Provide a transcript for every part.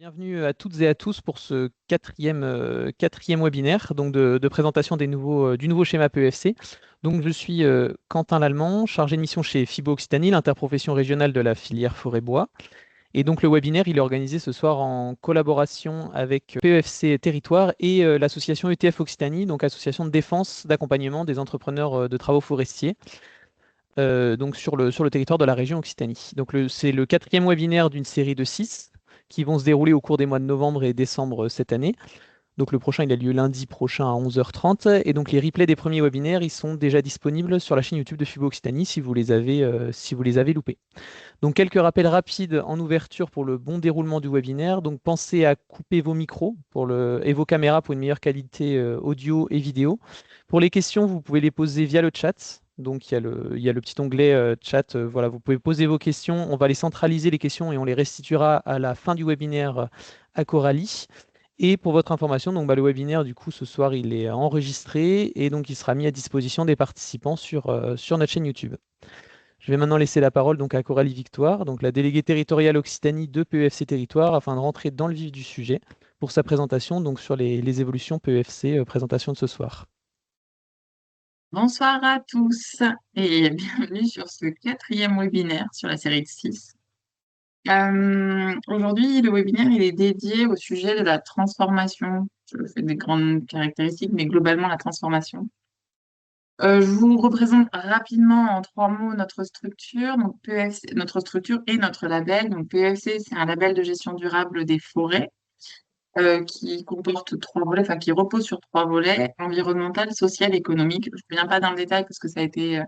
Bienvenue à toutes et à tous pour ce quatrième webinaire donc de présentation du nouveau schéma PEFC. Donc, je suis Quentin Lallemand, chargé de mission chez FIBO Occitanie, l'interprofession régionale de la filière forêt-bois. Et donc le webinaire, il est organisé ce soir en collaboration avec PEFC Territoire et l'association ETF Occitanie, donc association de défense d'accompagnement des entrepreneurs de travaux forestiers, donc sur le territoire de la région Occitanie. Donc c'est le quatrième webinaire d'une série de 6 qui vont se dérouler au cours des mois de novembre et décembre cette année. Donc le prochain, il a lieu lundi prochain à 11h30. Et donc les replays des premiers webinaires, ils sont déjà disponibles sur la chaîne YouTube de FIBO Occitanie si vous les avez loupés. Donc quelques rappels rapides en ouverture pour le bon déroulement du webinaire. Donc pensez à couper vos micros et vos caméras pour une meilleure qualité audio et vidéo. Pour les questions, vous pouvez les poser via le chat. Donc il y a le petit onglet chat. Voilà, vous pouvez poser vos questions. On va les centraliser les questions et on les restituera à la fin du webinaire à Coralie. Et pour votre information, donc, le webinaire, du coup, ce soir, il est enregistré et donc il sera mis à disposition des participants sur notre chaîne YouTube. Je vais maintenant laisser la parole donc à Coralie Victoire, donc la déléguée territoriale Occitanie de PEFC Territoire, afin de rentrer dans le vif du sujet pour sa présentation donc sur les évolutions PEFC, présentation de ce soir. Bonsoir à tous et bienvenue sur ce quatrième webinaire sur la série de 6. Aujourd'hui, le webinaire il est dédié au sujet de la transformation. Je fais des grandes caractéristiques, mais globalement la transformation. Je vous représente rapidement en 3 mots notre structure. Donc PEFC, notre structure et notre label. Donc PEFC, c'est un label de gestion durable des forêts qui comporte 3 volets, enfin qui repose sur 3 volets, environnemental, social, économique. Je ne viens pas dans le détail parce que ça a été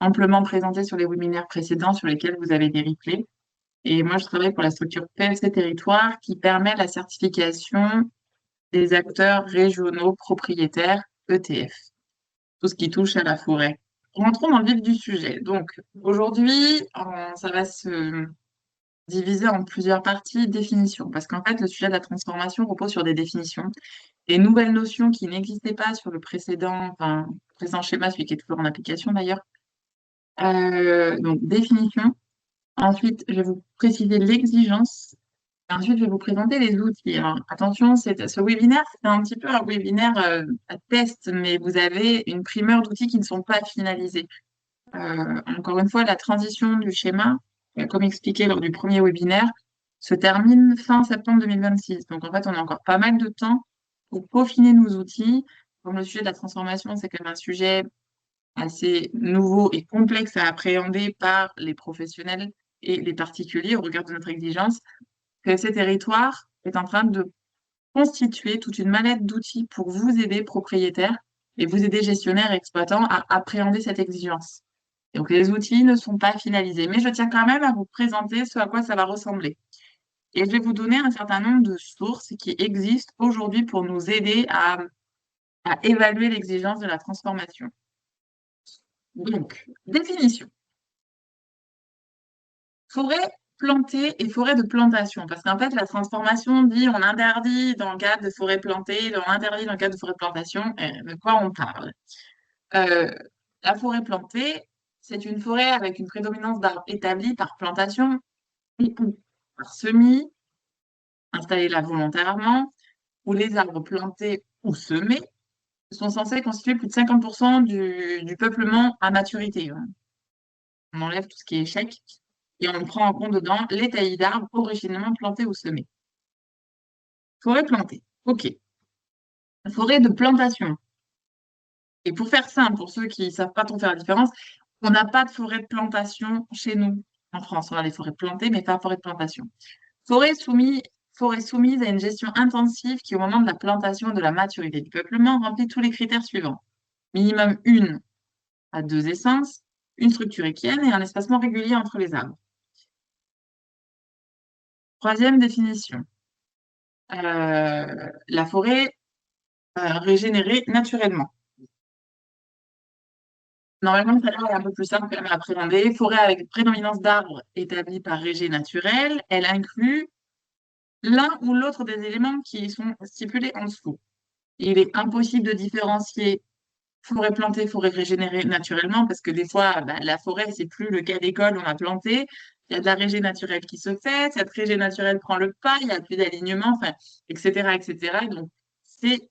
amplement présenté sur les webinaires précédents sur lesquels vous avez des replays. Et moi, je travaille pour la structure PFC Territoire qui permet la certification des acteurs régionaux propriétaires ETF, tout ce qui touche à la forêt. Rentrons dans le vif du sujet. Donc, aujourd'hui, ça va se diviser en plusieurs parties définitions, parce qu'en fait, le sujet de la transformation repose sur des définitions, des nouvelles notions qui n'existaient pas sur le précédent schéma, celui qui est toujours en application d'ailleurs. Donc, définition. Ensuite, je vais vous préciser l'exigence. Et ensuite, je vais vous présenter les outils. Alors, attention, ce webinaire, c'est un petit peu un webinaire à test, mais vous avez une primeur d'outils qui ne sont pas finalisés. Encore une fois, la transition du schéma, comme expliqué lors du premier webinaire, se termine fin septembre 2026. Donc, en fait, on a encore pas mal de temps pour peaufiner nos outils. Comme le sujet de la transformation, c'est quand même un sujet assez nouveau et complexe à appréhender par les professionnels et les particuliers au regard de notre exigence, que ces territoires est en train de constituer toute une mallette d'outils pour vous aider, propriétaires, et vous aider, gestionnaires et exploitants, à appréhender cette exigence. Donc, les outils ne sont pas finalisés, mais je tiens quand même à vous présenter ce à quoi ça va ressembler. Et je vais vous donner un certain nombre de sources qui existent aujourd'hui pour nous aider à évaluer l'exigence de la transformation. Donc, définition. Forêt plantée et forêt de plantation. Parce qu'en fait, la transformation dit on interdit dans le cadre de forêt plantée, on interdit dans le cadre de forêt de plantation. De quoi on parle? Euh, la forêt plantée, c'est une forêt avec une prédominance d'arbres établis par plantation ou par semis, installés là volontairement, où les arbres plantés ou semés sont censés constituer plus de 50% du peuplement à maturité. On enlève tout ce qui est échec et on prend en compte dedans les taillis d'arbres originellement plantés ou semés. Forêt plantée. OK. Forêt de plantation. Et pour faire simple, pour ceux qui ne savent pas trop faire la différence, on n'a pas de forêt de plantation chez nous en France. On a des forêts plantées, mais pas forêt de plantation. Forêt soumise, forêt soumise à une gestion intensive qui, au moment de la plantation et de la maturité du peuplement, remplit tous les critères suivants. Minimum 1 à 2 essences, une structure équienne et un espacement régulier entre les arbres. Troisième définition. La forêt régénérée naturellement. Normalement, ça est un peu plus simple quand même à appréhender. Forêt avec prédominance d'arbres établie par régé naturel, elle inclut l'un ou l'autre des éléments qui sont stipulés en dessous. Il est impossible de différencier forêt plantée, forêt régénérée naturellement, parce que des fois, la forêt, c'est plus le cas d'école, on a planté. il y a de la régé naturelle qui se fait, cette régé naturelle prend le pas, il n'y a plus d'alignement, enfin, etc., etc. Donc, c'est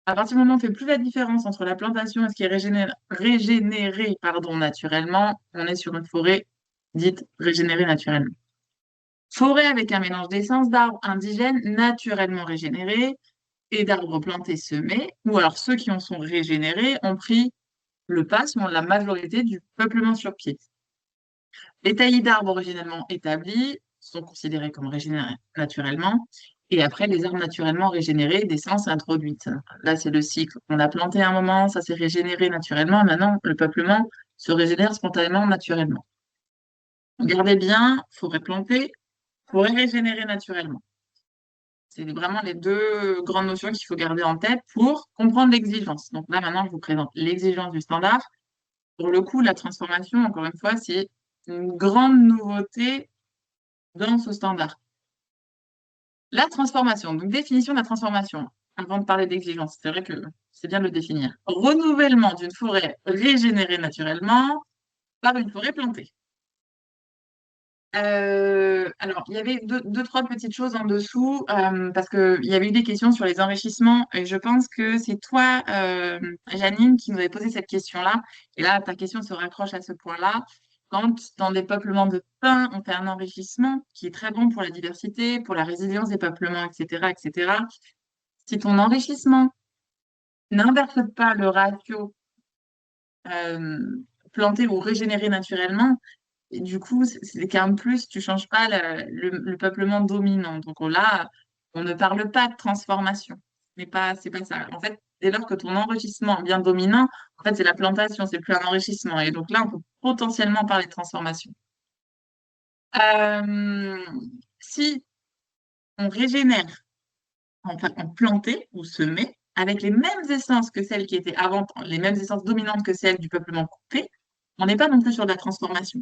à partir du moment où on ne fait plus la différence entre la plantation et ce qui est régénéré, pardon, naturellement, on est sur une forêt dite régénérée naturellement. Forêt avec un mélange d'essences d'arbres indigènes naturellement régénérés et d'arbres plantés semés, ou alors ceux qui en sont régénérés ont pris le pas selon la majorité du peuplement sur pied. Les taillis d'arbres originellement établis sont considérés comme régénérés naturellement, et après les arbres naturellement régénérés, d'essences introduites. Là, c'est le cycle. On a planté un moment, ça s'est régénéré naturellement, maintenant le peuplement se régénère spontanément naturellement. Regardez bien, forêt plantée, forêt régénérée naturellement. C'est vraiment les deux grandes notions qu'il faut garder en tête pour comprendre l'exigence. Donc là, maintenant, je vous présente l'exigence du standard. Pour le coup, la transformation, encore une fois, c'est une grande nouveauté dans ce standard. La transformation, donc définition de la transformation. Avant de parler d'exigence, c'est vrai que c'est bien de le définir. Renouvellement d'une forêt régénérée naturellement par une forêt plantée. Alors, il y avait trois petites choses en dessous, parce qu'il y avait eu des questions sur les enrichissements, et je pense que c'est toi, Janine, qui nous avait posé cette question-là. Et là, ta question se raccroche à ce point-là. Quand, dans des peuplements de pins, on fait un enrichissement qui est très bon pour la diversité, pour la résilience des peuplements, etc., etc., si ton enrichissement n'inverse pas le ratio euh, planté ou régénéré naturellement, et du coup, c'est qu'en plus, tu changes pas le peuplement dominant. Donc là, on ne parle pas de transformation. Mais pas, c'est pas ça. En fait, dès lors que ton enrichissement est bien dominant, en fait, c'est la plantation, c'est plus un enrichissement. Et donc là, on peut potentiellement parler de transformation. Euh, Si on régénère, enfin, en planté ou semé, avec les mêmes essences que celles qui étaient avant, les mêmes essences dominantes que celles du peuplement coupé, on n'est pas non plus sur de la transformation.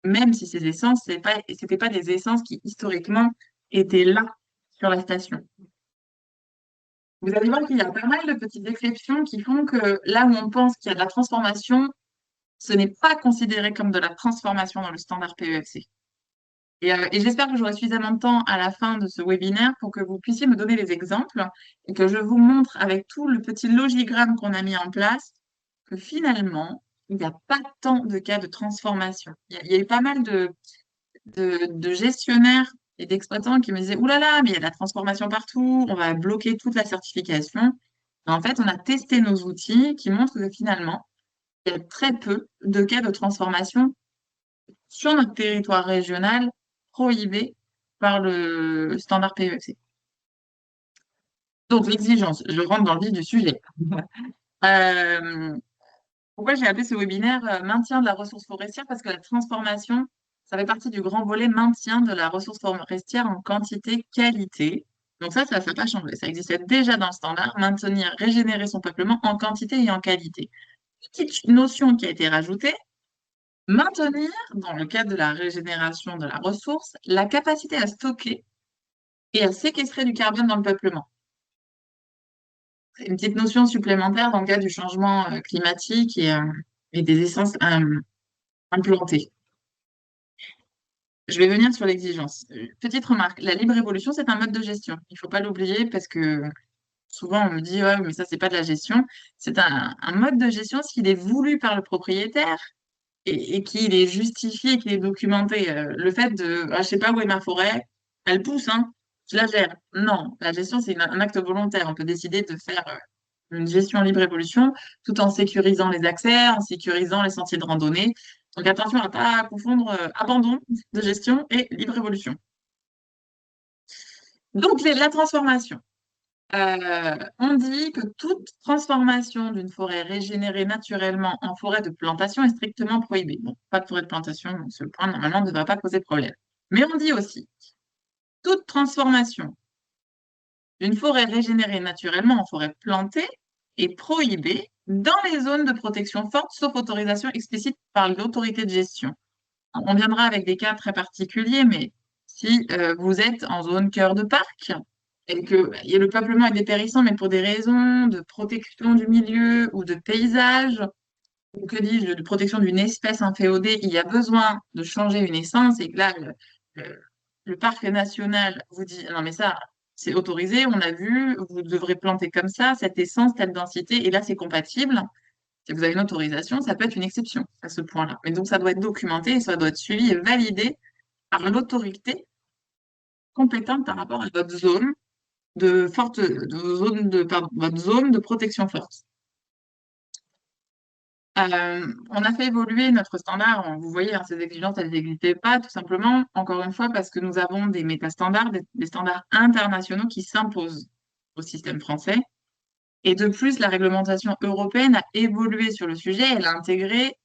Même si ces essences, c'était pas des essences qui historiquement étaient là sur la station. Vous allez voir qu'il y a pas mal de petites exceptions qui font que là où on pense qu'il y a de la transformation, ce n'est pas considéré comme de la transformation dans le standard PEFC. Et j'espère que j'aurai suffisamment de temps à la fin de ce webinaire pour que vous puissiez me donner des exemples et que je vous montre avec tout le petit logigramme qu'on a mis en place que finalement, il n'y a pas tant de cas de transformation. Il y a eu pas mal de gestionnaires et d'exploitants qui me disaient, Ouh là là, mais il y a de la transformation partout, on va bloquer toute la certification. Et en fait, on a testé nos outils qui montrent que finalement, il y a très peu de cas de transformation sur notre territoire régional prohibés par le standard PEFC. Donc, l'exigence, je rentre dans le vif du sujet. Euh, Pourquoi j'ai appelé ce webinaire Maintien de la ressource forestière? Parce que la transformation, ça fait partie du grand volet maintien de la ressource forestière en quantité, qualité. Donc ça n'a pas changé. Ça existait déjà dans le standard, maintenir, régénérer son peuplement en quantité et en qualité. Petite notion qui a été rajoutée, maintenir, dans le cadre de la régénération de la ressource, la capacité à stocker et à séquestrer du carbone dans le peuplement. C'est une petite notion supplémentaire dans le cas du changement climatique et des essences implantées. Je vais venir sur l'exigence. Petite remarque, la libre évolution, c'est un mode de gestion. Il ne faut pas l'oublier parce que souvent on me dit, ouais, mais ça, c'est pas de la gestion. C'est un mode de gestion s'il est voulu par le propriétaire et qu'il est justifié, qu'il est documenté. Le fait de, ah, je sais pas où est ma forêt, elle pousse, hein, je la gère. Non, la gestion, c'est un acte volontaire. On peut décider de faire une gestion libre évolution tout en sécurisant les accès, en sécurisant les sentiers de randonnée. Donc attention à ne pas confondre abandon de gestion et libre évolution. Donc la transformation. On dit que toute transformation d'une forêt régénérée naturellement en forêt de plantation est strictement prohibée. Bon, pas de forêt de plantation, donc ce point normalement ne devrait pas poser de problème. Mais on dit aussi toute transformation d'une forêt régénérée naturellement en forêt plantée est prohibée dans les zones de protection forte, sauf autorisation explicite par l'autorité de gestion. On viendra avec des cas très particuliers, mais si vous êtes en zone cœur de parc et que le peuplement est dépérissant, mais pour des raisons de protection du milieu ou de paysage, ou que dis-je, de protection d'une espèce inféodée, il y a besoin de changer une essence et que là, le- le parc national vous dit, non mais ça, c'est autorisé, on a vu, vous devrez planter comme ça, cette essence, telle densité, et là, c'est compatible. Si vous avez une autorisation, ça peut être une exception à ce point-là. Mais donc, ça doit être documenté et ça doit être suivi et validé par l'autorité compétente par rapport à votre zone votre zone de protection forte. On a fait évoluer notre standard. Vous voyez, hein, ces exigences, elles n'existaient pas, tout simplement, encore une fois, parce que nous avons des métastandards, des standards internationaux qui s'imposent au système français. Et de plus, la réglementation européenne a évolué sur le sujet. Elle a intégré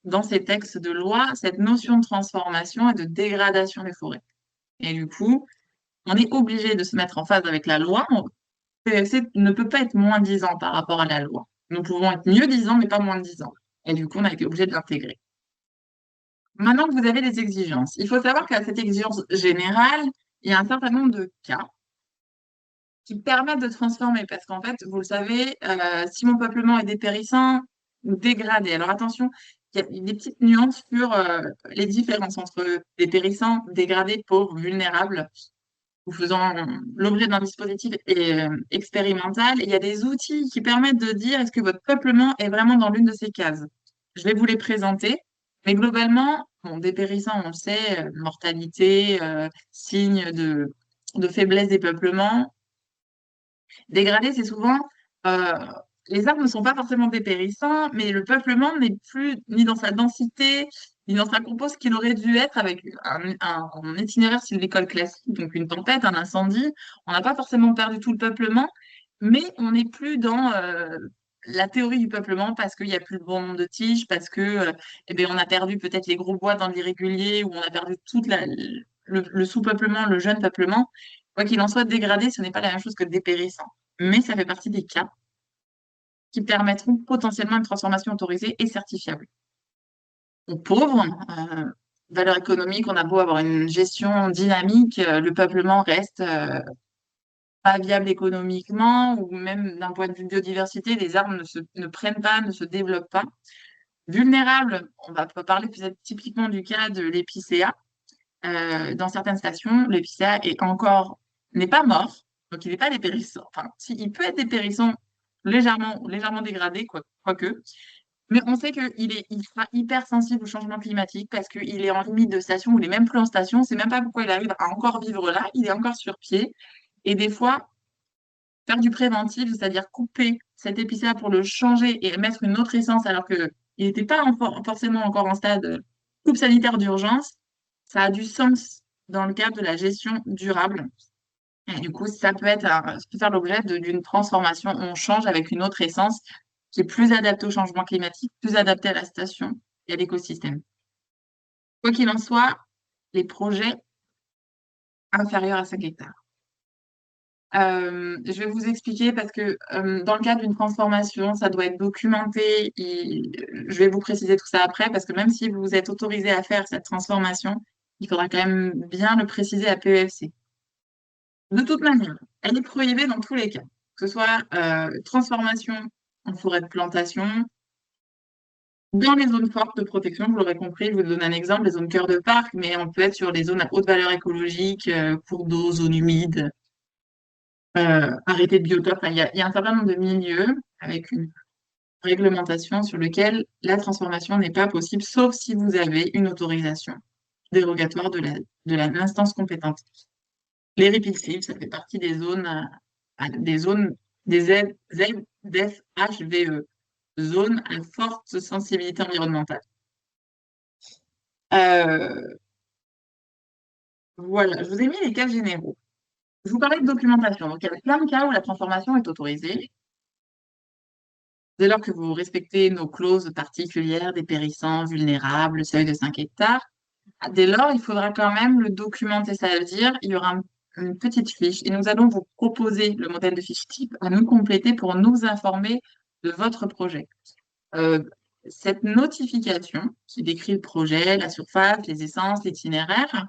dans ses textes de loi cette notion de transformation et de dégradation des forêts. Et du coup, on est obligé de se mettre en phase avec la loi. PFC ne peut pas être moins 10 ans par rapport à la loi. Nous pouvons être mieux 10 ans, mais pas moins de 10 ans. Et du coup, on a été obligé de l'intégrer. Maintenant que vous avez les exigences, il faut savoir qu'à cette exigence générale, il y a un certain nombre de cas qui permettent de transformer. Parce qu'en fait, vous le savez, si mon peuplement est dépérissant ou dégradé, alors attention, il y a des petites nuances sur les différences entre dépérissant, dégradé, pauvre, vulnérable, ou faisant l'objet d'un dispositif expérimental. Et il y a des outils qui permettent de dire est-ce que votre peuplement est vraiment dans l'une de ces cases. Je vais vous les présenter. Mais globalement, bon, dépérissant, on le sait, mortalité, signe de faiblesse des peuplements. Dégradé, c'est souvent euh, les arbres ne sont pas forcément dépérissants, mais le peuplement n'est plus ni dans sa densité, ni dans sa compose qu'il aurait dû être avec un itinéraire sur l'école classique, donc une tempête, un incendie. On n'a pas forcément perdu tout le peuplement, mais on n'est plus dans la théorie du peuplement parce qu'il n'y a plus le bon nombre de tiges, parce que eh bien, on a perdu peut-être les gros bois dans l'irrégulier, ou on a perdu le sous-peuplement, le jeune peuplement. Quoi qu'il en soit, dégradé, ce n'est pas la même chose que dépérissant. Mais ça fait partie des cas qui permettront potentiellement une transformation autorisée et certifiable. Aux pauvres, valeur économique, on a beau avoir une gestion dynamique, le peuplement reste pas viable économiquement ou même d'un point de vue biodiversité, les arbres ne prennent pas, ne se développent pas. Vulnérable, on va parler peut-être typiquement du cas de l'épicéa. Dans certaines stations, l'épicéa n'est pas mort, donc il n'est pas dépérissant. Enfin, si, il peut être dépérissant légèrement dégradé, quoique. Mais on sait il sera hyper sensible au changement climatique parce qu'il est en limite de station ou il est même plus en station. C'est même pas pourquoi il arrive à encore vivre là. Il est encore sur pied. Et des fois, faire du préventif, c'est-à-dire couper cet épicéa pour le changer et mettre une autre essence alors qu'il n'était pas forcément encore en stade coupe sanitaire d'urgence, ça a du sens dans le cadre de la gestion durable. Et du coup, ça peut faire l'objet d'une transformation. On change avec une autre essence qui est plus adaptée au changement climatique, plus adaptée à la station et à l'écosystème. Quoi qu'il en soit, les projets inférieurs à 5 hectares. Je vais vous expliquer parce que dans le cadre d'une transformation, ça doit être documenté. Je vais vous préciser tout ça après parce que même si vous êtes autorisé à faire cette transformation, il faudra quand même bien le préciser à PEFC. De toute manière, elle est prohibée dans tous les cas, que ce soit transformation en forêt de plantation, dans les zones fortes de protection, vous l'aurez compris, je vous donne un exemple, les zones cœur de parc, mais on peut être sur les zones à haute valeur écologique, cours d'eau, zones humides, arrêtés de biotope. Enfin, il y a un certain nombre de milieux avec une réglementation sur lequel la transformation n'est pas possible, sauf si vous avez une autorisation dérogatoire de l'instance compétente. Les répulsifs, ça fait partie des zones, des zones des ZFHVE, zones à forte sensibilité environnementale. Euh, voilà, je vous ai mis les cas généraux. Je vous parlais de documentation. Donc, il y a plein de cas où la transformation est autorisée, dès lors que vous respectez nos clauses particulières, dépérissants, vulnérables, seuil de 5 hectares. Dès lors, il faudra quand même le documenter. Ça veut dire il y aura une petite fiche et nous allons vous proposer le modèle de fiche type à nous compléter pour nous informer de votre projet. Euh, cette notification qui décrit le projet, la surface, les essences, l'itinéraire,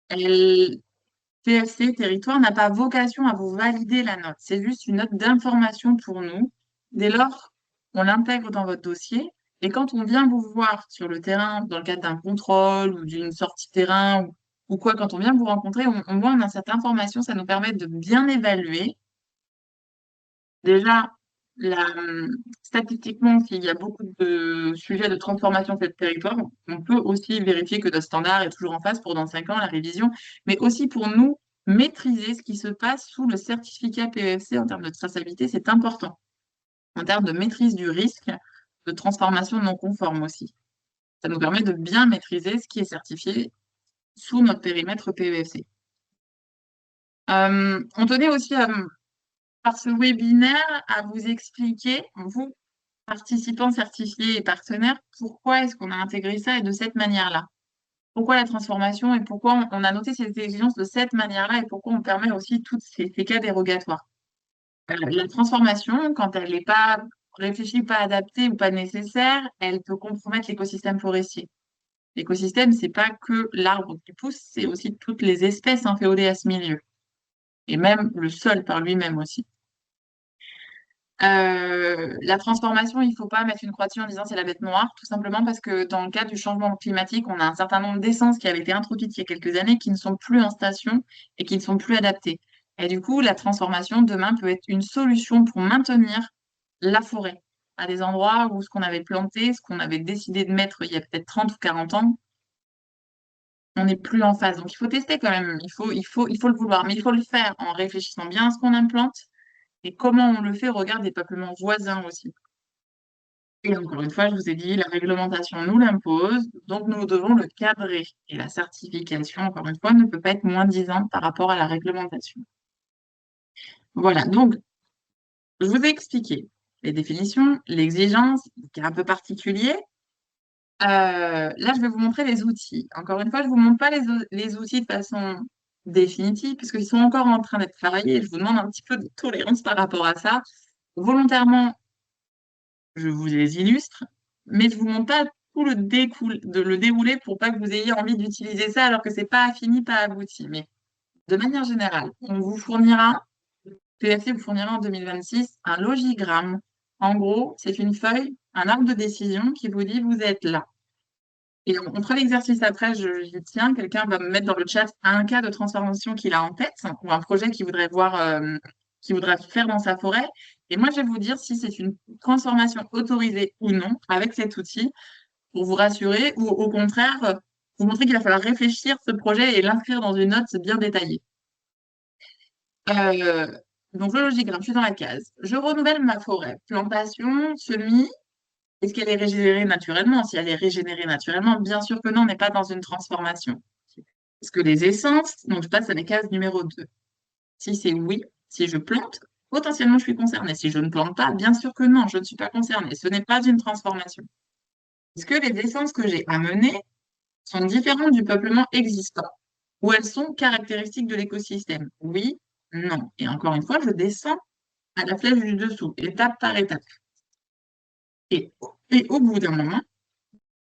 PFC Territoire n'a pas vocation à vous valider la note. C'est juste une note d'information pour nous. Dès lors, on l'intègre dans votre dossier. Et quand on vient vous voir sur le terrain, dans le cadre d'un contrôle ou d'une sortie terrain ou quoi, quand on vient vous rencontrer, on voit on a cette information, ça nous permet de bien évaluer. Déjà, statistiquement, s'il y a beaucoup de sujets de transformation sur le territoire, on peut aussi vérifier que notre standard est toujours en phase pour dans 5 ans la révision, mais aussi pour nous maîtriser ce qui se passe sous le certificat PEFC en termes de traçabilité, c'est important. En termes de maîtrise du risque de transformation non conforme aussi. Ça nous permet de bien maîtriser ce qui est certifié sous notre périmètre PEFC. On tenait aussi par ce webinaire à vous expliquer, vous, participants certifiés et partenaires, pourquoi est-ce qu'on a intégré ça et de cette manière-là. Pourquoi la transformation et pourquoi on a noté ces exigences de cette manière-là et pourquoi on permet aussi tous ces cas dérogatoires. La transformation, quand elle n'est pas réfléchie, pas adaptée ou pas nécessaire, elle peut compromettre l'écosystème forestier. L'écosystème, c'est pas que l'arbre qui pousse, c'est aussi toutes les espèces inféodées à ce milieu. Et même le sol par lui-même aussi. La transformation, il ne faut pas mettre une croix dessus en disant c'est la bête noire, tout simplement parce que dans le cas du changement climatique, on a un certain nombre d'essences qui avaient été introduites il y a quelques années qui ne sont plus en station et qui ne sont plus adaptées. Et du coup, la transformation, demain, peut être une solution pour maintenir la forêt à des endroits où ce qu'on avait planté, ce qu'on avait décidé de mettre il y a peut-être 30 ou 40 ans, on n'est plus en phase. Donc, il faut tester quand même, il faut le vouloir, mais il faut le faire en réfléchissant bien à ce qu'on implante et comment on le fait au regard des peuplements voisins aussi. Et encore une fois, je vous ai dit, la réglementation nous l'impose, donc nous devons le cadrer. Et la certification, encore une fois, ne peut pas être moins disante par rapport à la réglementation. Voilà, donc je vous ai expliqué les définitions, l'exigence, qui est un peu particulier. Là, je vais vous montrer les outils. Encore une fois, je ne vous montre pas les outils de façon définitive, puisqu'ils sont encore en train d'être travaillés. Je vous demande un petit peu de tolérance par rapport à ça. Volontairement, je vous les illustre, mais je ne vous montre pas tout le déroulé pour pas que vous ayez envie d'utiliser ça alors que c'est pas fini, pas abouti. Mais de manière générale, on vous fournira, PFC vous fournira en 2026 un logigramme. En gros, c'est une feuille, un arbre de décision qui vous dit vous êtes là. Et on fera l'exercice après, j'y tiens. Quelqu'un va me mettre dans le chat un cas de transformation qu'il a en tête ou un projet qu'il voudrait voir, qu'il voudrait faire dans sa forêt. Et moi, je vais vous dire si c'est une transformation autorisée ou non avec cet outil pour vous rassurer ou au contraire, vous montrer qu'il va falloir réfléchir ce projet et l'inscrire dans une note bien détaillée. Euh, donc, le logigramme, je suis dans la case. Je renouvelle ma forêt. Plantation, semis, est-ce qu'elle est régénérée naturellement? Si elle est régénérée naturellement, bien sûr que non, on n'est pas dans une transformation. Est-ce que les essences, donc je passe à la case numéro 2. Si c'est oui, si je plante, potentiellement je suis concernée. Si je ne plante pas, bien sûr que non, je ne suis pas concernée. Ce n'est pas une transformation. Est-ce que les essences que j'ai amenées sont différentes du peuplement existant ou elles sont caractéristiques de l'écosystème? Oui, non. Et encore une fois, je descends à la flèche du dessous, étape par étape. Et, et au bout d'un moment,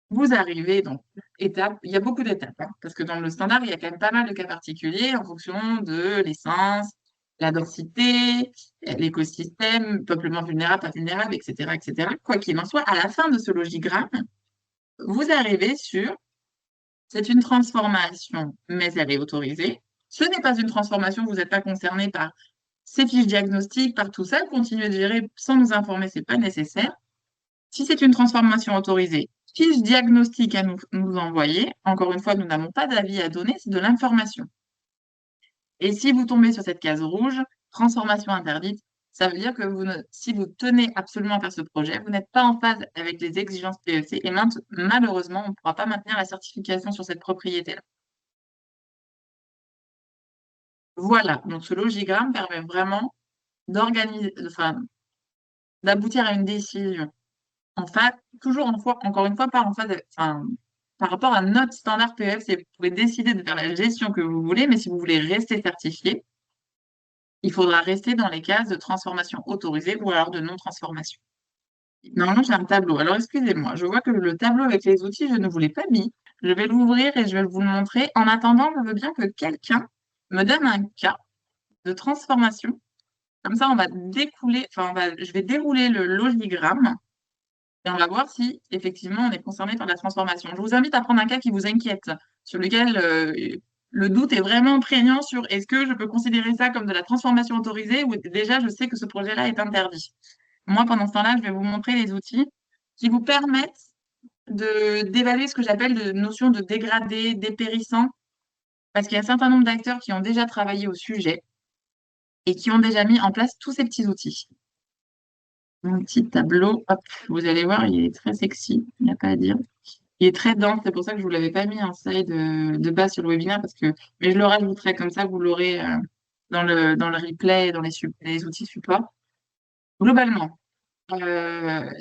vous arrivez, donc, étape, il y a beaucoup d'étapes, hein, parce que dans le standard, il y a quand même pas mal de cas particuliers en fonction de l'essence, la densité, l'écosystème, peuplement vulnérable, pas vulnérable, etc., etc. Quoi qu'il en soit, à la fin de ce logigramme, vous arrivez sur, c'est une transformation, mais elle est autorisée. Ce n'est pas une transformation, vous n'êtes pas concerné par ces fiches diagnostiques, par tout ça, continuez de gérer sans nous informer, ce n'est pas nécessaire. Si c'est une transformation autorisée, fiche diagnostic à nous envoyer. Encore une fois, nous n'avons pas d'avis à donner, c'est de l'information. Et si vous tombez sur cette case rouge, transformation interdite, ça veut dire que si vous tenez absolument à faire ce projet, vous n'êtes pas en phase avec les exigences PEC et malheureusement, on ne pourra pas maintenir la certification sur cette propriété-là. Voilà, donc ce logigramme permet vraiment d'aboutir à une décision. En fait, toujours encore une fois, pas en phase, par rapport à notre standard PEFC, vous pouvez décider de faire la gestion que vous voulez, mais si vous voulez rester certifié, il faudra rester dans les cases de transformation autorisée ou alors de non-transformation. Normalement, j'ai un tableau. Alors, excusez-moi, je vois que le tableau avec les outils, je ne vous l'ai pas mis. Je vais l'ouvrir et je vais vous le montrer. En attendant, je veux bien que quelqu'un me donne un cas de transformation. Comme ça, on va je vais dérouler le logigramme Et on va voir si effectivement on est concerné par la transformation. Je vous invite à prendre un cas qui vous inquiète, sur lequel le doute est vraiment prégnant sur est-ce que je peux considérer ça comme de la transformation autorisée ou déjà je sais que ce projet-là est interdit. Moi, pendant ce temps-là, je vais vous montrer les outils qui vous permettent d'évaluer ce que j'appelle de notion de dégradé, dépérissant, parce qu'il y a un certain nombre d'acteurs qui ont déjà travaillé au sujet et qui ont déjà mis en place tous ces petits outils. Mon petit tableau, hop, vous allez voir, il est très sexy, il n'y a pas à dire. Il est très dense, c'est pour ça que je ne vous l'avais pas mis en slide de base sur le webinaire, mais je le rajouterai comme ça, vous l'aurez dans le replay et dans les outils support. Globalement,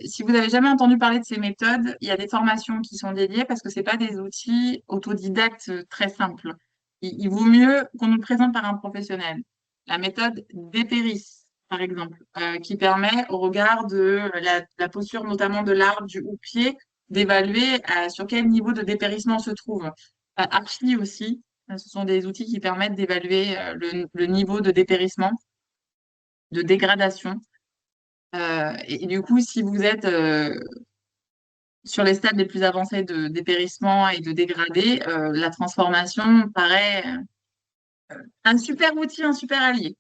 si vous n'avez jamais entendu parler de ces méthodes, il y a des formations qui sont dédiées parce que ce n'est pas des outils autodidactes très simples. Il vaut mieux qu'on nous le présente par un professionnel. La méthode Dépéris, par exemple, qui permet, au regard de la posture notamment de l'arbre, du houppier, d'évaluer sur quel niveau de dépérissement on se trouve. Archi aussi, ce sont des outils qui permettent d'évaluer le niveau de dépérissement, de dégradation. Et du coup, si vous êtes sur les stades les plus avancés de dépérissement et de dégradé, la transformation paraît un super outil, un super allié.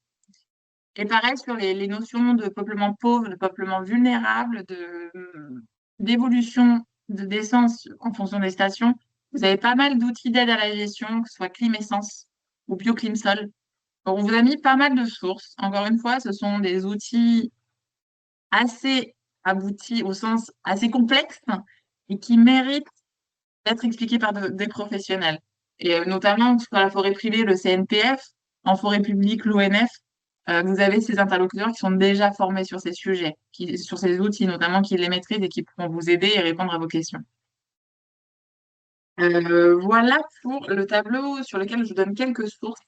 Et pareil sur les notions de peuplement pauvre, de peuplement vulnérable, d'évolution d'essence en fonction des stations. Vous avez pas mal d'outils d'aide à la gestion, que ce soit Climessence ou BioClimSol. On vous a mis pas mal de sources. Encore une fois, ce sont des outils assez abouti au sens assez complexe et qui mérite d'être expliqué par des professionnels. Et notamment, sur la forêt privée, le CNPF, en forêt publique, l'ONF, vous avez ces interlocuteurs qui sont déjà formés sur ces sujets, sur ces outils notamment, qui les maîtrisent et qui pourront vous aider et répondre à vos questions. Voilà pour le tableau sur lequel je vous donne quelques sources,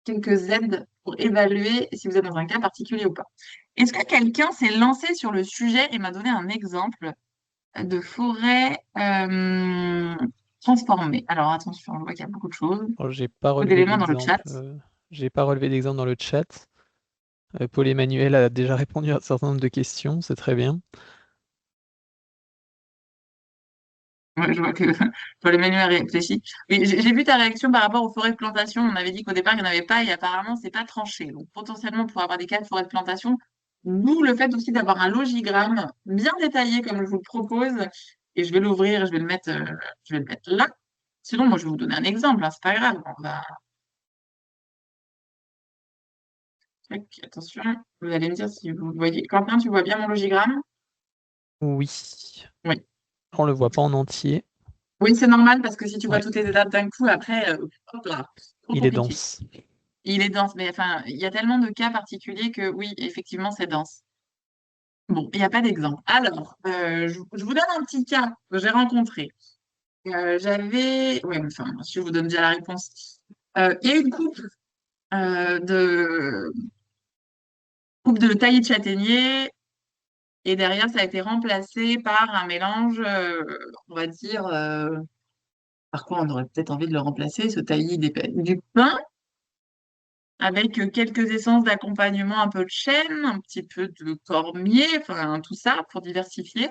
quelques aides pour évaluer si vous êtes dans un cas particulier ou pas. Est-ce que quelqu'un s'est lancé sur le sujet et m'a donné un exemple de forêt transformée? Alors attention, je vois qu'il y a beaucoup de choses, Alors, j'ai pas beaucoup relevé d'éléments dans le chat. d'exemple. J'ai pas relevé d'exemple dans le chat. Paul-Emmanuel a déjà répondu à un certain nombre de questions, c'est très bien. Ouais, je vois que Paul-Emmanuel réfléchit. Oui, j'ai vu ta réaction par rapport aux forêts de plantation. On avait dit qu'au départ, il n'y en avait pas et apparemment, c'est pas tranché. Donc, potentiellement, pour avoir des cas de forêt de plantation, d'où le fait aussi d'avoir un logigramme bien détaillé comme je vous le propose. Et je vais l'ouvrir, je vais le mettre là. Sinon, moi, je vais vous donner un exemple, hein, c'est pas grave. Tac, attention, vous allez me dire si vous le voyez. Quentin, tu vois bien mon logigramme? Oui. Oui. On le voit pas en entier. Oui, c'est normal parce que si tu vois Ouais, toutes les étapes d'un coup, après, hop là, trop il est compliqué. dense. Il est dense, mais enfin, il y a tellement de cas particuliers que oui, effectivement, c'est dense. Bon, il n'y a pas d'exemple. Alors, je vous donne un petit cas que j'ai rencontré. Ouais, enfin, si je vous donne déjà la réponse. Il y a eu une de coupe de taillis de châtaignier et derrière, ça a été remplacé par un mélange, on va dire, par quoi on aurait peut-être envie de le remplacer, ce taillis du pain avec quelques essences d'accompagnement, un peu de chêne, un petit peu de cormier, enfin tout ça pour diversifier.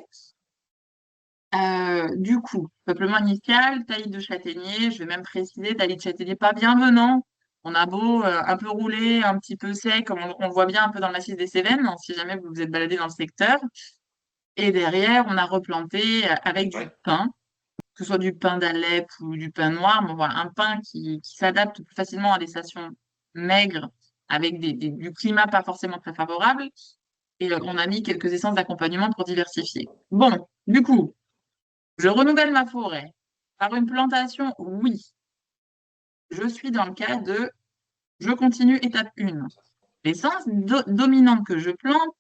Du coup, peuplement initial, taillis de châtaignier, je vais même préciser, taillis de châtaignier pas bienvenant. On a beau un peu roulé, un petit peu sec, comme on le voit bien un peu dans le massif des Cévennes, hein, si jamais vous vous êtes baladé dans le secteur. Et derrière, on a replanté avec du pain, que ce soit du pain d'Alep ou du pain noir, mais voilà, un pain qui s'adapte plus facilement à des stations maigres, avec du climat pas forcément très favorable. Et on a mis quelques essences d'accompagnement pour diversifier. Bon, du coup, je renouvelle ma forêt. Par une plantation, oui. Je suis dans le cas de je continue étape 1. L'essence dominante que je plante,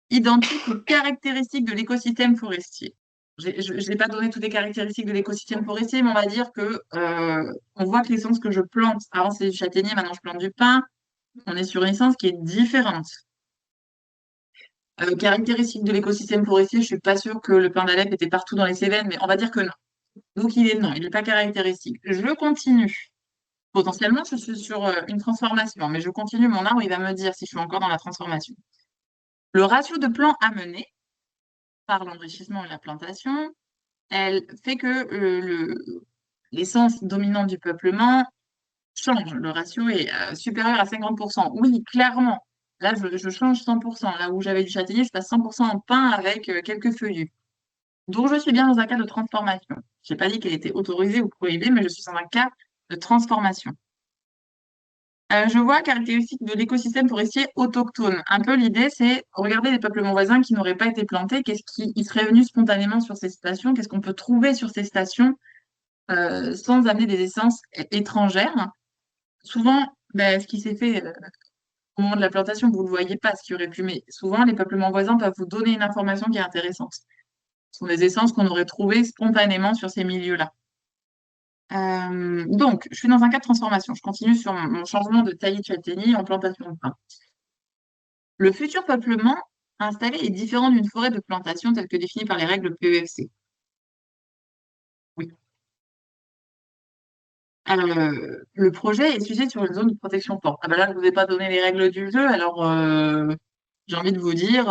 identique aux caractéristiques de l'écosystème forestier. Je n'ai pas donné toutes les caractéristiques de l'écosystème forestier, mais on va dire que on voit que l'essence que je plante, avant c'est du châtaignier, maintenant je plante du pin, on est sur une essence qui est différente. Caractéristique de l'écosystème forestier, je suis pas sûre que le pin d'Alep était partout dans les Cévennes, mais on va dire que non. Donc il est non, il n'est pas caractéristique. Je continue. Potentiellement, je suis sur une transformation, mais je continue mon arbre, il va me dire si je suis encore dans la transformation. Le ratio de plants à mener, par l'enrichissement et la plantation, elle fait que l'essence dominante du peuplement change. Le ratio est supérieur à 50%. Oui, clairement. Là, je change 100%. Là où j'avais du châtaignier, je passe 100% en pain avec quelques feuillus. Donc, je suis bien dans un cas de transformation. Je n'ai pas dit qu'elle était autorisée ou prohibée, mais je suis dans un cas de transformation. Je vois caractéristiques de l'écosystème forestier autochtone. Un peu l'idée, c'est regarder les peuplements voisins qui n'auraient pas été plantés, qu'est-ce qui serait venu spontanément sur ces stations, qu'est-ce qu'on peut trouver sur ces stations sans amener des essences étrangères. Souvent, ben, ce qui s'est fait au moment de la plantation, vous ne le voyez pas, ce qui aurait pu, mais souvent, les peuplements voisins peuvent vous donner une information qui est intéressante. Ce sont des essences qu'on aurait trouvées spontanément sur ces milieux-là. Donc, je suis dans un cas de transformation. Je continue sur mon changement de taillis de châtaignier en plantation de pin. Le futur peuplement installé est différent d'une forêt de plantation telle que définie par les règles PEFC. Oui. Le projet est sujet sur une zone de protection forte. Ah ben là, je ne vous ai pas donné les règles du jeu, alors j'ai envie de vous dire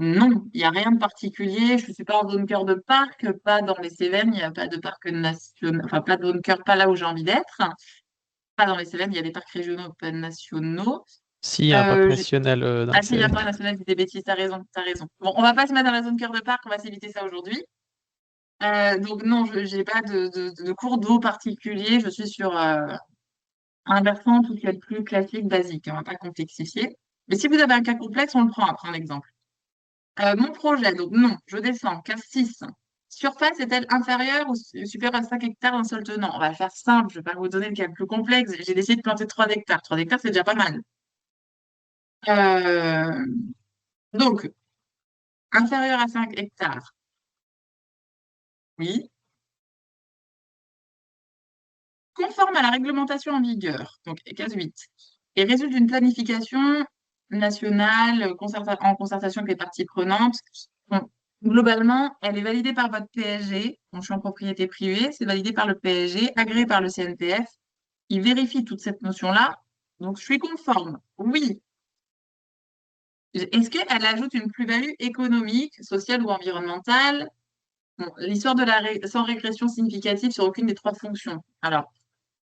non, il n'y a rien de particulier. Je ne suis pas en zone cœur de parc, pas dans les Cévennes, il n'y a pas de parc national, enfin pas de zone cœur, pas là où j'ai envie d'être. Pas dans les Cévennes, il y a des parcs régionaux, pas nationaux. Si, il y a un parc J'ai- national dans Ah les si, il y a un Cévennes. parc national, c'est des bêtises, t'as raison, t'as raison. Bon, on va pas se mettre dans la zone cœur de parc, on va s'éviter ça aujourd'hui. Donc non, je n'ai pas de cours d'eau particulier, je suis sur un versant tout ce qui est le plus classique, basique, on ne va pas complexifier. Mais si vous avez un cas complexe, on le prend après un exemple. Mon projet, donc non, je descends, case 6. Surface est-elle inférieure ou supérieure à 5 hectares d'un seul tenant? On va le faire simple, je ne vais pas vous donner le cas le plus complexe. J'ai décidé de planter 3 hectares. 3 hectares, c'est déjà pas mal. Euh, donc, inférieur à 5 hectares, oui. Conforme à la réglementation en vigueur, donc case 8, et résulte d'une planification nationale en concertation avec les parties prenantes. Bon, globalement, elle est validée par votre PSG. Donc, je suis en propriété privée, c'est validé par le PSG, agréé par le CNPF. Il vérifie toute cette notion-là. Donc, je suis conforme. Oui. Est-ce qu'elle ajoute une plus-value économique, sociale ou environnementale? Bon, l'histoire de sans régression significative sur aucune des trois fonctions. Alors,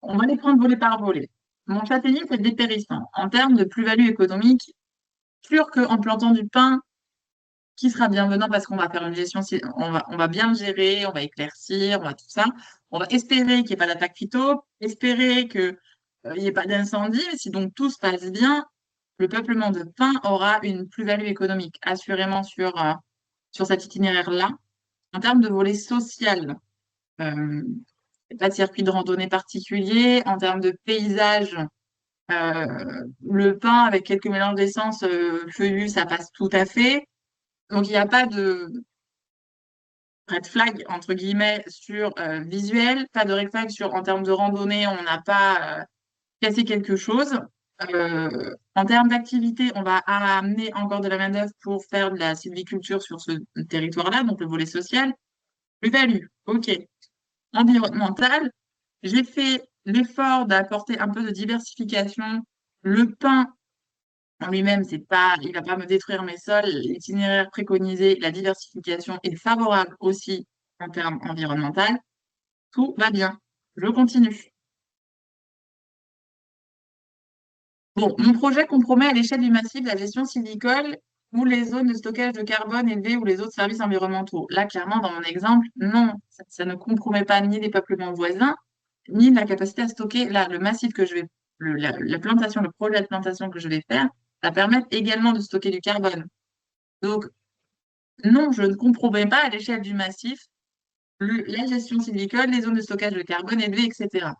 on va les prendre volet par volet. Mon châtaignier, c'est dépérissant. En termes de plus-value économique, sûr qu'en plantant du pain, qui sera bienvenant parce qu'on va faire une gestion, on va bien le gérer, on va éclaircir, on va tout ça. On va espérer qu'il n'y ait pas d'attaque phyto, espérer qu'il n'y ait pas d'incendie. Si donc tout se passe bien, le peuplement de pain aura une plus-value économique, assurément sur cet itinéraire-là. En termes de volet social, euh, pas de circuit de randonnée particulier. En termes de paysage, le pain avec quelques mélanges d'essence feuillu, ça passe tout à fait. Donc, il n'y a pas de red flag, entre guillemets, sur visuel, pas de red flag sur en termes de randonnée, on n'a pas cassé quelque chose. En termes d'activité, on va amener encore de la main-d'œuvre pour faire de la sylviculture sur ce territoire-là, donc le volet social. Plus-value, ok. Environnemental, j'ai fait l'effort d'apporter un peu de diversification. Le pain en lui-même, c'est pas, il va pas me détruire mes sols. L'itinéraire préconisé, la diversification est favorable aussi en termes environnementaux. Tout va bien. Je continue. Bon, mon projet compromet à l'échelle du massif la gestion sylvicole ou les zones de stockage de carbone élevé ou les autres services environnementaux. Là, clairement, dans mon exemple, non, ça ne compromet pas ni les peuplements voisins, ni la capacité à stocker. Là, le massif que je vais, la plantation, le projet de plantation que je vais faire, ça permet également de stocker du carbone. Donc, non, je ne compromets pas à l'échelle du massif la gestion sylvicole, les zones de stockage de carbone élevées, etc.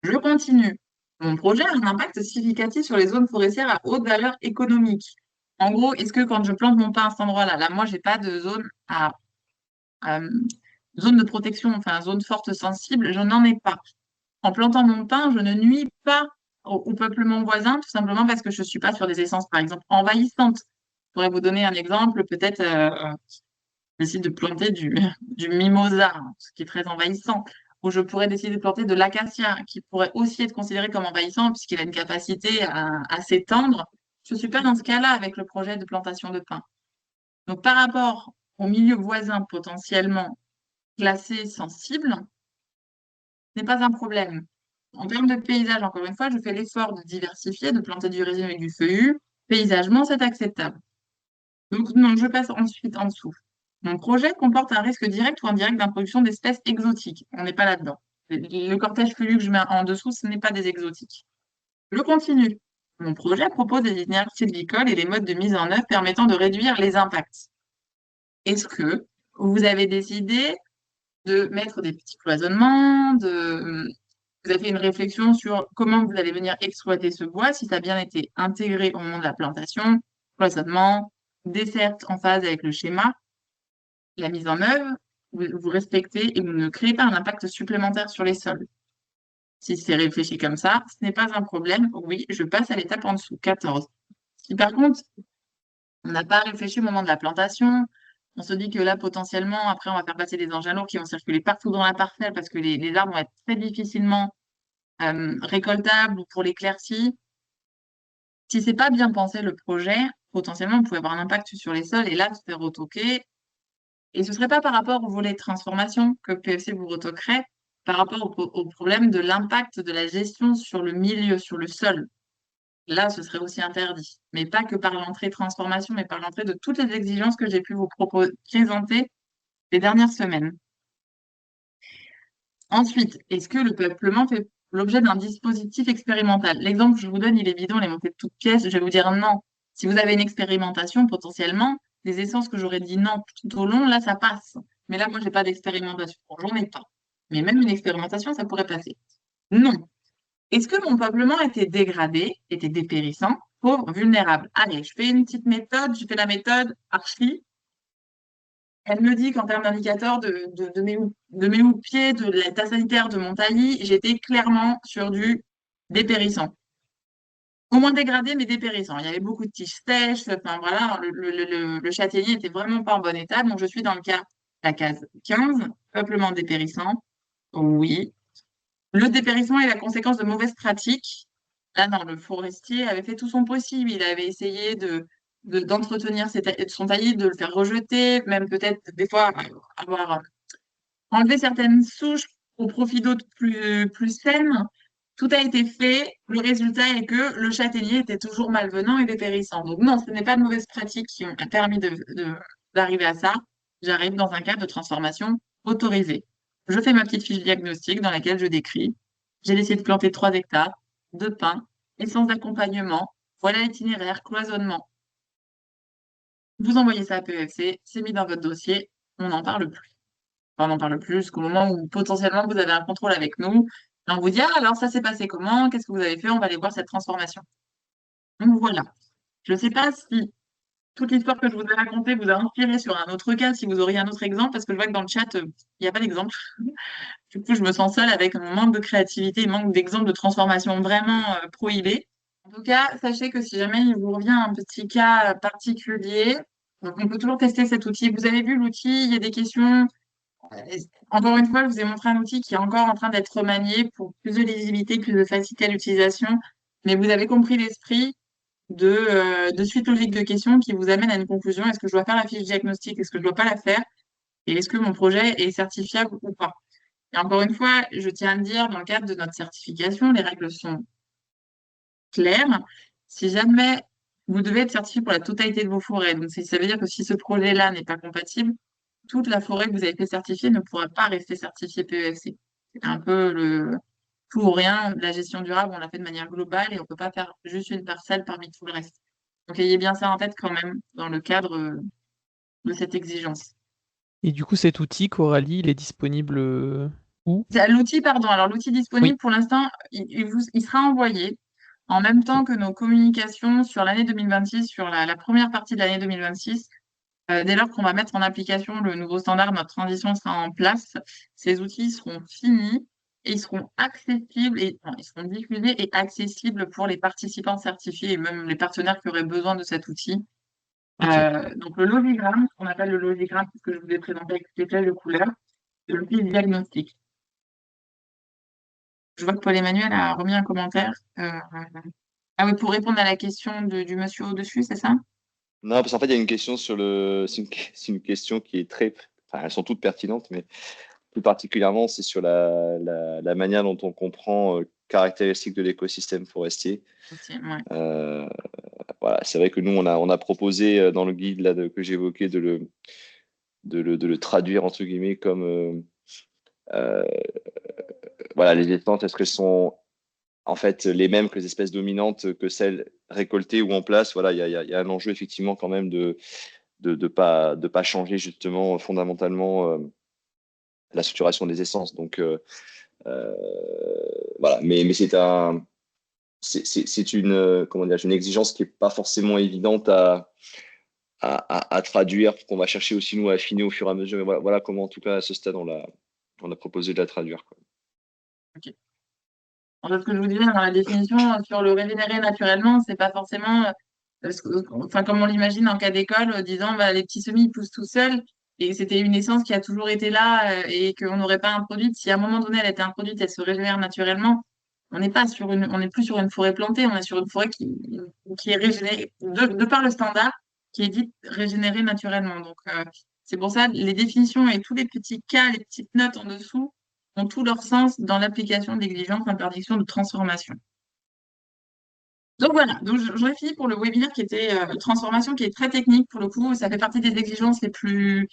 Je continue. Mon projet a un impact significatif sur les zones forestières à haute valeur économique. En gros, est-ce que quand je plante mon pain à cet endroit-là, là, moi, j'ai pas de à- zone de protection, enfin, zone forte sensible, je n'en ai pas. En plantant mon pain, je ne nuis pas au peuplement voisin, tout simplement parce que je ne suis pas sur des essences, par exemple, envahissantes. Je pourrais vous donner un exemple, peut-être, j'essaie de planter du mimosa, hein, ce qui est très envahissant. Ou je pourrais décider de planter de l'acacia, qui pourrait aussi être considéré comme envahissant, puisqu'il a une capacité à s'étendre. Je ne suis pas dans ce cas-là avec le projet de plantation de pin. Donc, par rapport au milieu voisin potentiellement classé sensible, ce n'est pas un problème. En termes de paysage, encore une fois, je fais l'effort de diversifier, de planter du résineux et du feuillu. Paysagement, c'est acceptable. Donc, non, je passe ensuite en dessous. Mon projet comporte un risque direct ou indirect d'introduction d'espèces exotiques. On n'est pas là-dedans. Le cortège feuillu que je mets en dessous, ce n'est pas des exotiques. Je continue. Mon projet propose des itinéraires sylvicoles et des modes de mise en œuvre permettant de réduire les impacts. Est-ce que vous avez décidé de mettre des petits cloisonnements, vous avez fait une réflexion sur comment vous allez venir exploiter ce bois, si ça a bien été intégré au moment de la plantation, cloisonnement, desserte en phase avec le schéma, la mise en œuvre, vous respectez et vous ne créez pas un impact supplémentaire sur les sols. Si c'est réfléchi comme ça, ce n'est pas un problème. Oui, je passe à l'étape en dessous, 14. Si par contre, on n'a pas réfléchi au moment de la plantation, on se dit que là, potentiellement, après, on va faire passer des engins lourds qui vont circuler partout dans la parcelle parce que les arbres vont être très difficilement récoltables ou pour l'éclaircie. Si c'est pas bien pensé le projet, potentiellement, vous pouvez avoir un impact sur les sols et là, se faire retoquer. Et ce serait pas par rapport au volet de transformation que PFC vous retoquerait, par rapport au problème de l'impact de la gestion sur le milieu, sur le sol. Là, ce serait aussi interdit. Mais pas que par l'entrée transformation, mais par l'entrée de toutes les exigences que j'ai pu vous présenter les dernières semaines. Ensuite, est-ce que le peuplement fait l'objet d'un dispositif expérimental? L'exemple que je vous donne, il est bidon, il est monté de toutes pièces. Je vais vous dire non. Si vous avez une expérimentation, potentiellement, les essences que j'aurais dit non tout au long, là, ça passe. Mais là, moi, j'ai pas d'expérimentation. Bon, j'en ai pas. Mais même une expérimentation, ça pourrait passer. Non. Est-ce que mon peuplement était dégradé, était dépérissant, pauvre, vulnérable? Allez, je fais une petite méthode, je fais la méthode archi. Elle me dit qu'en termes d'indicateurs de mes pieds, de l'état sanitaire de mon taillis, j'étais clairement sur du dépérissant. Au moins dégradé, mais dépérissant. Il y avait beaucoup de tiges sèches, enfin voilà, le châtaignier était vraiment pas en bon état. Donc je suis dans le cas, la case 15, peuplement dépérissant. Oui. Le dépérissement est la conséquence de mauvaises pratiques. Là, non, le forestier avait fait tout son possible. Il avait essayé d'entretenir son taillis, de le faire rejeter, même peut-être des fois avoir enlevé certaines souches au profit d'autres plus saines. Tout a été fait. Le résultat est que le châtaignier était toujours malvenant et dépérissant. Donc non, ce n'est pas de mauvaises pratiques qui ont permis d'arriver à ça. J'arrive dans un cadre de transformation autorisé. Je fais ma petite fiche diagnostique dans laquelle je décris. J'ai décidé de planter 3 hectares de pins, essence d'accompagnement. Voilà l'itinéraire, cloisonnement. Vous envoyez ça à PEFC, c'est mis dans votre dossier, on n'en parle plus. Enfin, on n'en parle plus jusqu'au moment où potentiellement vous avez un contrôle avec nous. Et on vous dit, ah, alors ça s'est passé comment? Qu'est-ce que vous avez fait? On va aller voir cette transformation. Donc voilà. Je ne sais pas si toute l'histoire que je vous ai racontée vous a inspiré sur un autre cas, si vous auriez un autre exemple, parce que je vois que dans le chat, il n'y a pas d'exemple. Du coup, je me sens seule avec mon manque de créativité, manque d'exemples de transformation vraiment prohibés. En tout cas, sachez que si jamais il vous revient un petit cas particulier, on peut toujours tester cet outil. Vous avez vu l'outil, il y a des questions. Encore une fois, je vous ai montré un outil qui est encore en train d'être remanié pour plus de lisibilité, plus de facilité à l'utilisation. Mais vous avez compris l'esprit de suite logique de questions qui vous amène à une conclusion. Est-ce que je dois faire la fiche diagnostic? Est-ce que je ne dois pas la faire? Et est-ce que mon projet est certifiable ou pas? Et encore une fois, je tiens à le dire, dans le cadre de notre certification, les règles sont claires. Si jamais vous devez être certifié pour la totalité de vos forêts, donc ça veut dire que si ce projet-là n'est pas compatible, toute la forêt que vous avez fait certifier ne pourra pas rester certifiée PEFC. C'est un peu le tout ou rien. La gestion durable, on l'a fait de manière globale et on ne peut pas faire juste une parcelle parmi tout le reste. Donc ayez bien ça en tête quand même dans le cadre de cette exigence. Et du coup, cet outil, Coralie, il est disponible où? L'outil, pardon, alors l'outil Oui. disponible pour l'instant, il sera envoyé en même temps que nos communications sur l'année 2026, sur la première partie de l'année 2026. Dès lors qu'on va mettre en application le nouveau standard, notre transition sera en place, ces outils seront finis et ils seront accessibles et non, ils seront diffusés et accessibles pour les participants certifiés et même les partenaires qui auraient besoin de cet outil. Ok. Donc le logigramme, ce qu'on appelle le logigramme, c'est ce que je vous ai présenté avec toutes les flèches de couleur, c'est l'outil diagnostic. Je vois que Paul-Emmanuel a remis un commentaire. Ah oui, pour répondre à la question du monsieur au-dessus, c'est ça? Non, parce qu'en fait, il y a une question sur le. C'est une question qui est très. Enfin, elles sont toutes pertinentes, mais plus particulièrement, c'est sur la manière dont on comprend caractéristiques de l'écosystème forestier. Aussi, ouais. Euh, voilà, c'est vrai que nous, on a proposé dans le guide là, que j'évoquais de le traduire entre guillemets comme euh, voilà, les essences, est-ce qu'elles sont en fait les mêmes que les espèces dominantes que celles récoltées ou en place? Voilà, il y a un enjeu effectivement quand même de pas changer justement fondamentalement la structuration des essences. Donc euh, voilà, mais c'est une comment dire, une exigence qui est pas forcément évidente à traduire, qu'on va chercher aussi nous à affiner au fur et à mesure. Mais voilà, voilà comment en tout cas à ce stade on a proposé de la traduire, quoi. Ok. En fait, ce que je vous disais dans la définition sur le régénérer naturellement, c'est pas forcément, enfin, comme on l'imagine en cas d'école, disant bah, les petits semis ils poussent tout seuls, et c'était une essence qui a toujours été là et qu'on n'aurait pas introduite. Si à un moment donné elle était introduite, elle se régénère naturellement. On n'est plus sur une forêt plantée, on est sur une forêt qui est régénérée de par le standard, qui est dite régénérée naturellement. Donc, c'est pour ça les définitions et tous les petits cas, les petites notes en dessous ont tout leur sens dans l'application de l'exigence d'interdiction de transformation. Donc voilà, donc j'en ai fini pour le webinaire qui était transformation, qui est très technique pour le coup. Ça fait partie des exigences les plus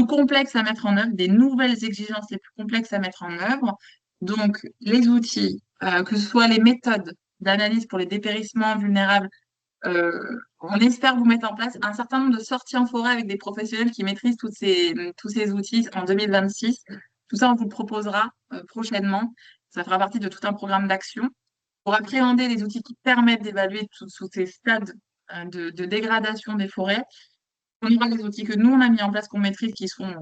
complexes à mettre en œuvre, des nouvelles exigences les plus complexes à mettre en œuvre. Donc les outils, que ce soit les méthodes d'analyse pour les dépérissements vulnérables, on espère vous mettre en place un certain nombre de sorties en forêt avec des professionnels qui maîtrisent tous ces outils en 2026. Tout ça, on vous le proposera prochainement. Ça fera partie de tout un programme d'action pour appréhender les outils qui permettent d'évaluer tous ces stades de dégradation des forêts. On aura les outils que nous, on a mis en place, qu'on maîtrise, qui sont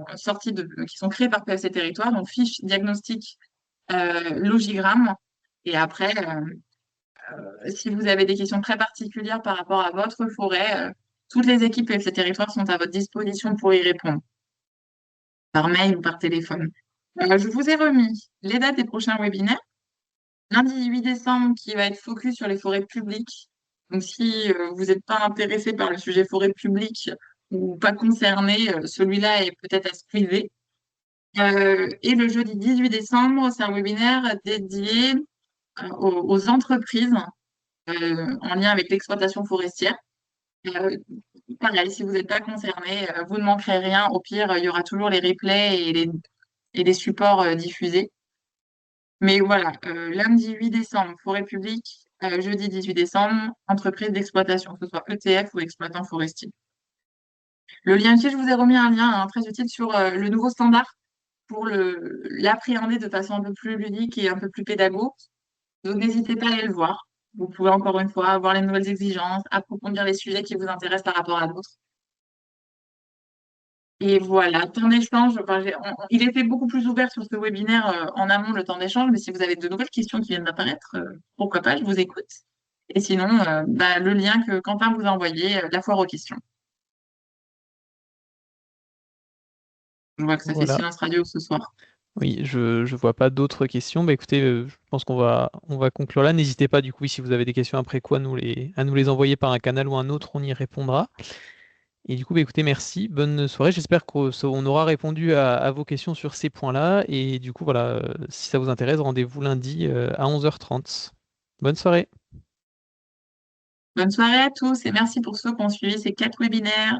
qui sont créés par PFC Territoire, donc fiche, diagnostic, logigramme. Et après, si vous avez des questions très particulières par rapport à votre forêt, toutes les équipes PFC Territoire sont à votre disposition pour y répondre, par mail ou par téléphone. Je vous ai remis les dates des prochains webinaires. Lundi 8 décembre, qui va être focus sur les forêts publiques. Donc, si vous n'êtes pas intéressé par le sujet forêt publique ou pas concerné, celui-là est peut-être à squeezer. Et le jeudi 18 décembre, c'est un webinaire dédié aux entreprises en lien avec l'exploitation forestière. Euh, Pareil, si vous n'êtes pas concerné, vous ne manquerez rien. Au pire, il y aura toujours les replays et les supports diffusés. Mais voilà, lundi 8 décembre, forêt publique, jeudi 18 décembre, entreprise d'exploitation, que ce soit ETF ou exploitant forestier. Le lien ici, je vous ai remis un lien très utile sur le nouveau standard pour l'appréhender de façon un peu plus ludique et un peu plus pédago. Donc n'hésitez pas à aller le voir. Vous pouvez encore une fois voir les nouvelles exigences, approfondir les sujets qui vous intéressent par rapport à d'autres. Et voilà, temps d'échange, enfin, il était beaucoup plus ouvert sur ce webinaire en amont, le temps d'échange, mais si vous avez de nouvelles questions qui viennent d'apparaître, pourquoi pas, je vous écoute. Et sinon, bah, le lien que Quentin vous a envoyé, la foire aux questions. Je vois que ça fait Voilà. silence radio ce soir. Oui, je vois pas d'autres questions. Bah écoutez, je pense on va conclure là. N'hésitez pas, du coup, si vous avez des questions après quoi, à nous les envoyer par un canal ou un autre, on y répondra. Et du coup, bah, écoutez, merci, bonne soirée. J'espère qu'on aura répondu à vos questions sur ces points-là. Et du coup, voilà, si ça vous intéresse, rendez-vous lundi à 11h30. Bonne soirée. Bonne soirée à tous et merci pour ceux qui ont suivi ces 4 webinaires.